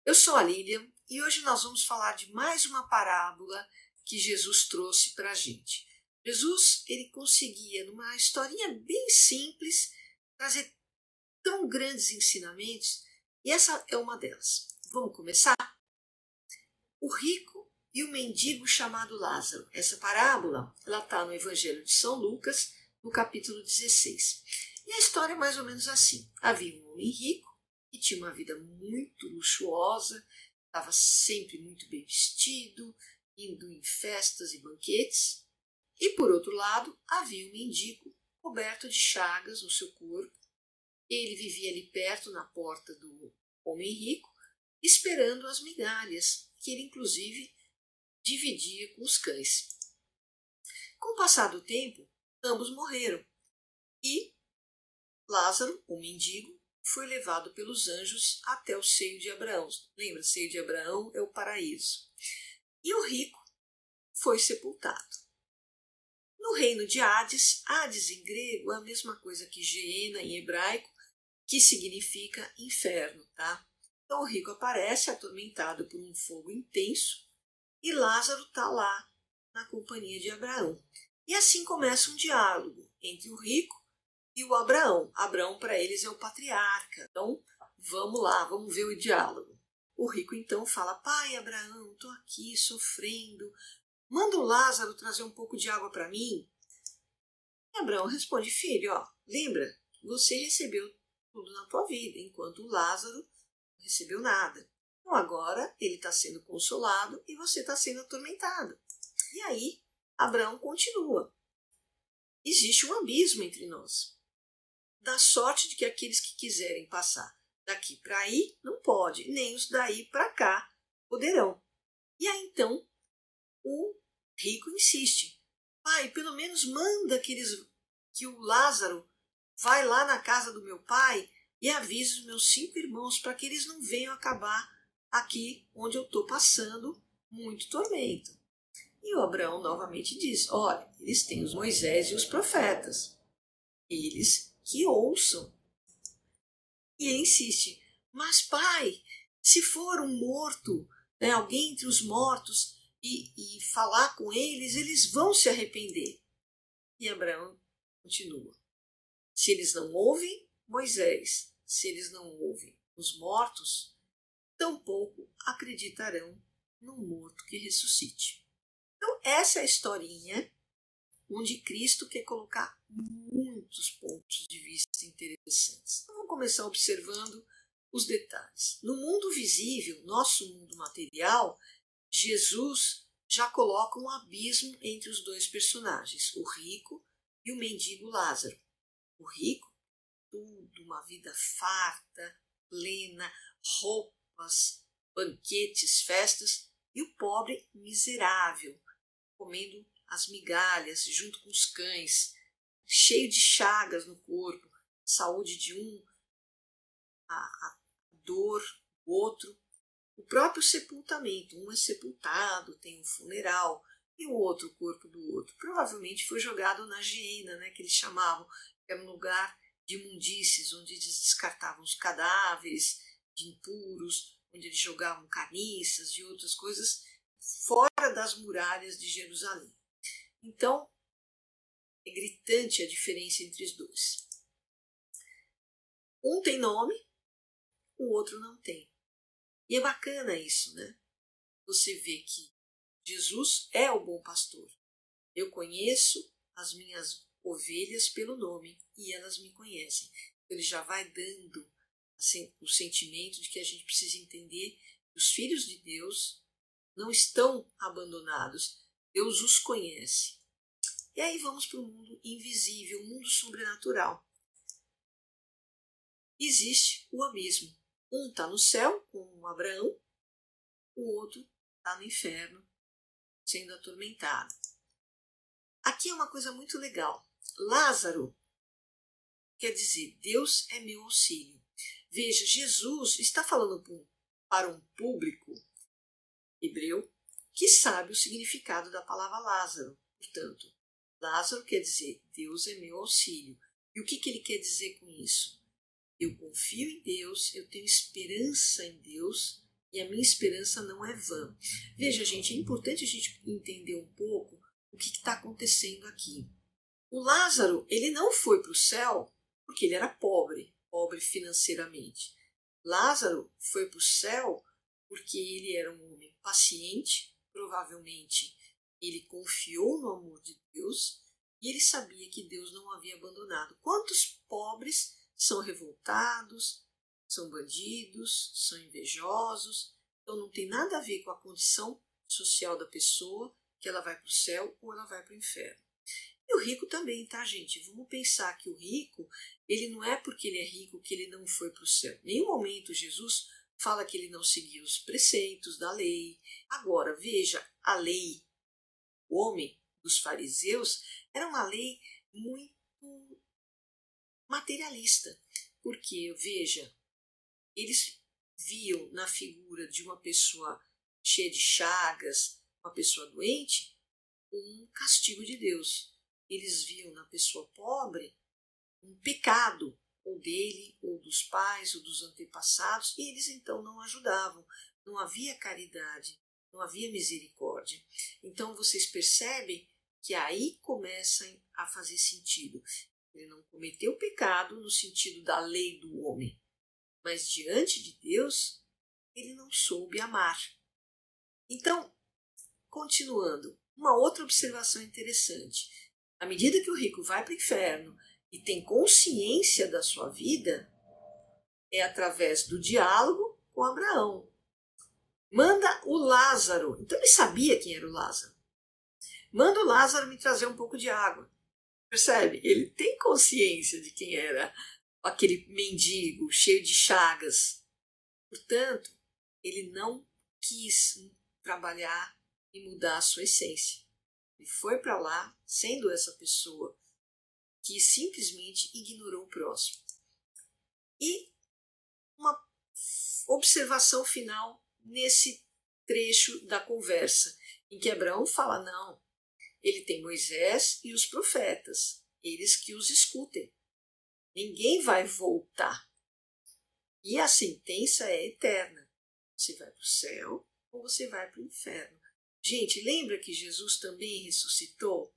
Eu sou a Lilian e hoje nós vamos falar de mais uma parábola que Jesus trouxe para a gente. Jesus, ele conseguia, numa historinha bem simples, trazer tão grandes ensinamentos, e essa é uma delas. Vamos começar? O rico e o mendigo chamado Lázaro. Essa parábola está no Evangelho de São Lucas, no capítulo 16. E a história é mais ou menos assim. Havia um homem rico que tinha uma vida muito luxuosa, estava sempre muito bem vestido, indo em festas e banquetes. E, por outro lado, havia um mendigo coberto de chagas no seu corpo. Ele vivia ali perto, na porta do homem rico, esperando as migalhas, que ele, inclusive, dividia com os cães. Com o passar do tempo, ambos morreram. E Lázaro, o mendigo, foi levado pelos anjos até o seio de Abraão. Lembra, seio de Abraão é o paraíso. E o rico foi sepultado. No reino de Hades, Hades em grego é a mesma coisa que Geena em hebraico, que significa inferno, tá? Então o rico aparece atormentado por um fogo intenso e Lázaro está lá na companhia de Abraão. E assim começa um diálogo entre o rico e o Abraão. Abraão para eles é o patriarca. Então vamos lá, vamos ver o diálogo. O rico então fala: pai Abraão, estou aqui sofrendo, manda o Lázaro trazer um pouco de água para mim. E Abraão responde: filho, lembra, você recebeu tudo na tua vida, enquanto o Lázaro não recebeu nada. Então agora ele está sendo consolado e você está sendo atormentado. E aí Abraão continua: existe um abismo entre nós. Da sorte de que aqueles que quiserem passar daqui para aí não pode, nem os daí para cá poderão. E aí então o rico insiste: pai, pelo menos manda que o Lázaro vai lá na casa do meu pai e avise os meus 5 irmãos para que eles não venham acabar aqui onde eu estou passando muito tormento. E o Abraão novamente diz: olha, eles têm os Moisés e os profetas, eles que ouçam. E ele insiste: mas pai, se for um morto, alguém entre os mortos, e falar com eles, eles vão se arrepender. E Abraão continua: se eles não ouvem Moisés, se eles não ouvem os mortos, tampouco acreditarão no morto que ressuscite. Então essa é a historinha onde Cristo quer colocar muitos pontos de vista interessantes. Então, vamos começar observando os detalhes. No mundo visível, nosso mundo material, Jesus já coloca um abismo entre os dois personagens, o rico e o mendigo Lázaro. O rico, tudo, uma vida farta, plena, roupas, banquetes, festas, e o pobre miserável, comendo as migalhas junto com os cães, cheio de chagas no corpo, saúde de um, a dor do outro. O próprio sepultamento, um é sepultado, tem um funeral, e o outro, o corpo do outro, provavelmente foi jogado na Geena, que eles chamavam, que era um lugar de imundícies, onde eles descartavam os cadáveres de impuros, onde eles jogavam carniças e outras coisas fora das muralhas de Jerusalém. Então, é gritante a diferença entre os dois. Um tem nome, o outro não tem. E é bacana isso, né? Você vê que Jesus é o bom pastor. Eu conheço as minhas ovelhas pelo nome e elas me conhecem. Ele já vai dando assim, o sentimento de que a gente precisa entender que os filhos de Deus não estão abandonados. Deus os conhece. E aí vamos para o mundo invisível, o mundo sobrenatural. Existe o abismo. Um está no céu, com Abraão, o outro está no inferno, sendo atormentado. Aqui é uma coisa muito legal. Lázaro quer dizer: Deus é meu auxílio. Veja, Jesus está falando para um público hebreu que sabe o significado da palavra Lázaro. Portanto, Lázaro quer dizer: Deus é meu auxílio. E o que ele quer dizer com isso? Eu confio em Deus, eu tenho esperança em Deus, e a minha esperança não é vã. Veja, gente, é importante a gente entender um pouco o que está acontecendo aqui. O Lázaro, ele não foi para o céu porque ele era pobre financeiramente. Lázaro foi para o céu porque ele era um homem paciente, provavelmente ele confiou no amor de Deus e ele sabia que Deus não o havia abandonado. Quantos pobres são revoltados, são bandidos, são invejosos, então não tem nada a ver com a condição social da pessoa, que ela vai para o céu ou ela vai para o inferno. E o rico também, tá, gente? Vamos pensar que o rico, ele não é porque ele é rico que ele não foi para o céu. Em nenhum momento Jesus fala que ele não seguia os preceitos da lei. Agora, veja, a lei, o homem dos fariseus, era uma lei muito materialista. Porque, veja, eles viam na figura de uma pessoa cheia de chagas, uma pessoa doente, um castigo de Deus. Eles viam na pessoa pobre um pecado, ou dele, ou dos pais, ou dos antepassados, e eles então não ajudavam. Não havia caridade, não havia misericórdia. Então vocês percebem que aí começa a fazer sentido. Ele não cometeu pecado no sentido da lei do homem, mas diante de Deus, ele não soube amar. Então, continuando, uma outra observação interessante. À medida que o rico vai para o inferno e tem consciência da sua vida, é através do diálogo com Abraão. Manda o Lázaro, então ele sabia quem era o Lázaro. Manda o Lázaro me trazer um pouco de água. Percebe? Ele tem consciência de quem era aquele mendigo cheio de chagas. Portanto, ele não quis trabalhar e mudar a sua essência. Ele foi para lá sendo essa pessoa que simplesmente ignorou o próximo. E uma observação final nesse trecho da conversa, em que Abraão fala, não, ele tem Moisés e os profetas, eles que os escutem. Ninguém vai voltar. E a sentença é eterna. Você vai para o céu ou você vai para o inferno. Gente, lembra que Jesus também ressuscitou?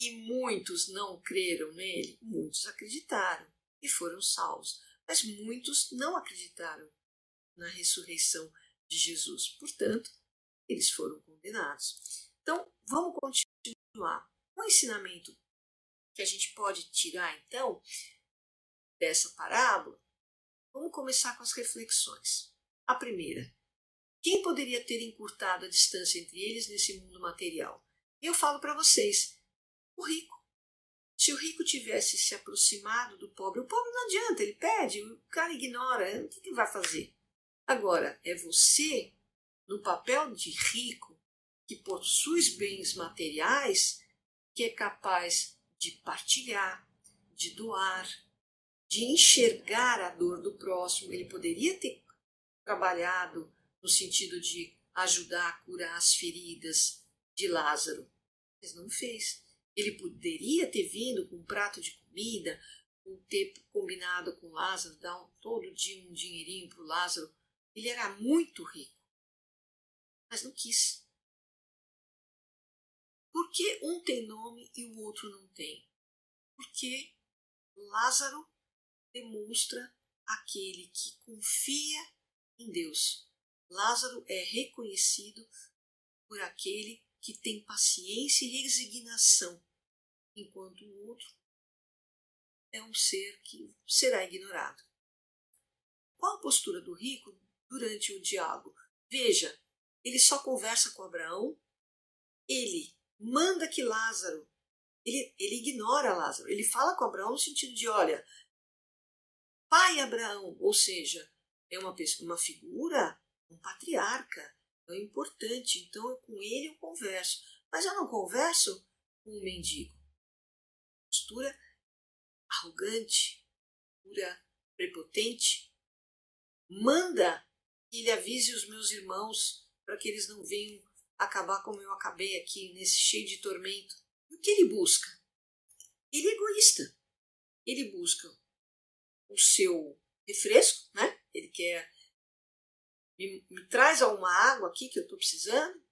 E muitos não creram nele? Muitos acreditaram e foram salvos. Mas muitos não acreditaram na ressurreição de Jesus. Portanto, eles foram condenados. Então, vamos continuar. O ensinamento que a gente pode tirar, então, dessa parábola, vamos começar com as reflexões. A primeira, quem poderia ter encurtado a distância entre eles nesse mundo material? Eu falo para vocês, o rico. Se o rico tivesse se aproximado do pobre, o pobre não adianta, ele pede, o cara ignora, o que ele vai fazer? Agora, é você, no papel de rico, que possui bens materiais, que é capaz de partilhar, de doar, de enxergar a dor do próximo. Ele poderia ter trabalhado no sentido de ajudar a curar as feridas de Lázaro, mas não fez. Ele poderia ter vindo com um prato de comida, ter combinado com Lázaro, dar todo dia um dinheirinho para o Lázaro. Ele era muito rico, mas não quis. Por que um tem nome e o outro não tem? Porque Lázaro demonstra aquele que confia em Deus. Lázaro é reconhecido por aquele que tem paciência e resignação, enquanto o outro é um ser que será ignorado. Qual a postura do rico durante o diálogo? Veja, ele só conversa com Abraão, ele manda que Lázaro, ele ignora Lázaro, ele fala com Abraão no sentido de, olha, pai Abraão, ou seja, é uma figura, um patriarca, é importante, então com ele eu converso, mas eu não converso com um mendigo. Postura arrogante, postura prepotente, manda que ele avise os meus irmãos para que eles não venham acabar como eu acabei aqui, nesse cheio de tormento. E o que ele busca? Ele é egoísta. Ele busca o seu refresco, né? Ele quer me traz alguma água aqui que eu estou precisando.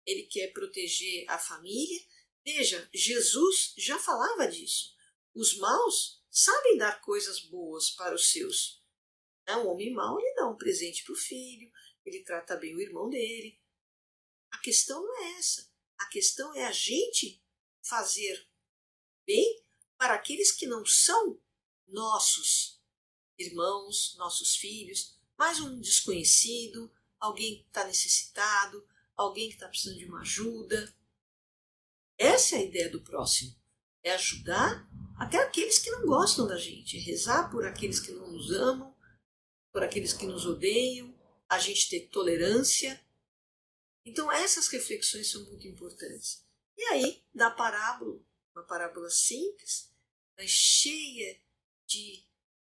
Ele quer proteger a família. Veja, Jesus já falava disso. Os maus sabem dar coisas boas para os seus. O homem mau, ele dá um presente para o filho, ele trata bem o irmão dele. A questão não é essa. A questão é a gente fazer bem para aqueles que não são nossos irmãos, nossos filhos, mas um desconhecido, alguém que está necessitado, alguém que está precisando de uma ajuda. Essa é a ideia do próximo. É ajudar até aqueles que não gostam da gente. É rezar por aqueles que não nos amam, por aqueles que nos odeiam, a gente ter tolerância. Então essas reflexões são muito importantes. E aí, da parábola, uma parábola simples, mas cheia de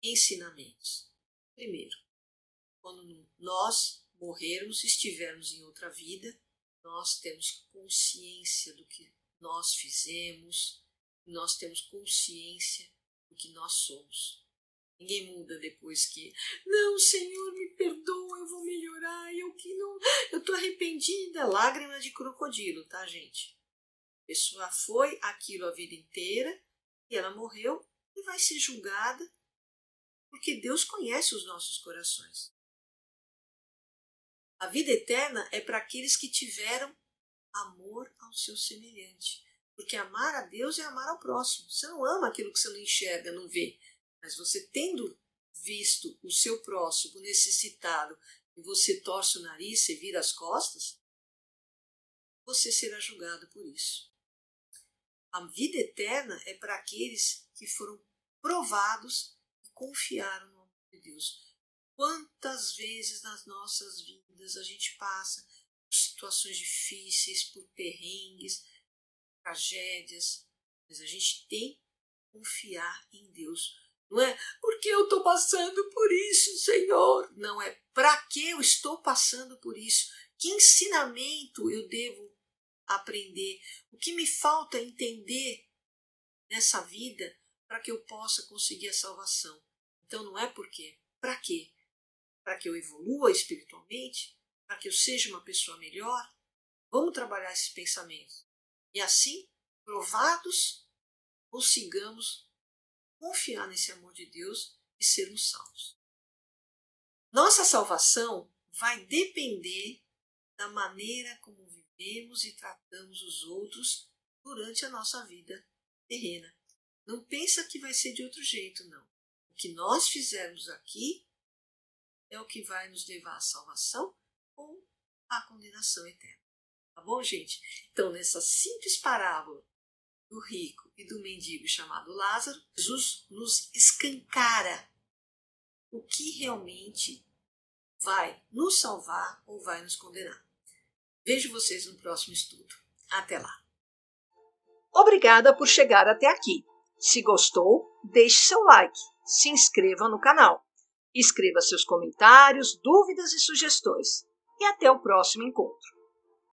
ensinamentos. Primeiro, quando nós morrermos, estivermos em outra vida, nós temos consciência do que nós fizemos, nós temos consciência do que nós somos. Ninguém muda depois que, não, Senhor, me perdoa, eu vou melhorar, eu estou arrependida. Lágrima de crocodilo, tá, gente? A pessoa foi aquilo a vida inteira e ela morreu e vai ser julgada porque Deus conhece os nossos corações. A vida eterna é para aqueles que tiveram amor ao seu semelhante. Porque amar a Deus é amar ao próximo. Você não ama aquilo que você não enxerga, não vê. Mas você tendo visto o seu próximo necessitado e você torce o nariz, você vira as costas, você será julgado por isso. A vida eterna é para aqueles que foram provados e confiaram no amor de Deus. Quantas vezes nas nossas vidas a gente passa por situações difíceis, por perrengues, tragédias, mas a gente tem que confiar em Deus. Não é porque eu estou passando por isso, Senhor. Não, é para que eu estou passando por isso. Que ensinamento eu devo aprender? O que me falta entender nessa vida para que eu possa conseguir a salvação? Então não é porque, para quê? Para que eu evolua espiritualmente? Para que eu seja uma pessoa melhor? Vamos trabalhar esses pensamentos. E assim, provados, consigamos confiar nesse amor de Deus e sermos salvos. Nossa salvação vai depender da maneira como vivemos e tratamos os outros durante a nossa vida terrena. Não pensa que vai ser de outro jeito, não. O que nós fizermos aqui é o que vai nos levar à salvação ou à condenação eterna. Tá bom, gente? Então, nessa simples parábola do rico e do mendigo chamado Lázaro, Jesus nos escancara o que realmente vai nos salvar ou vai nos condenar. Vejo vocês no próximo estudo. Até lá. Obrigada por chegar até aqui. Se gostou, deixe seu like, se inscreva no canal, escreva seus comentários, dúvidas e sugestões. E até o próximo encontro.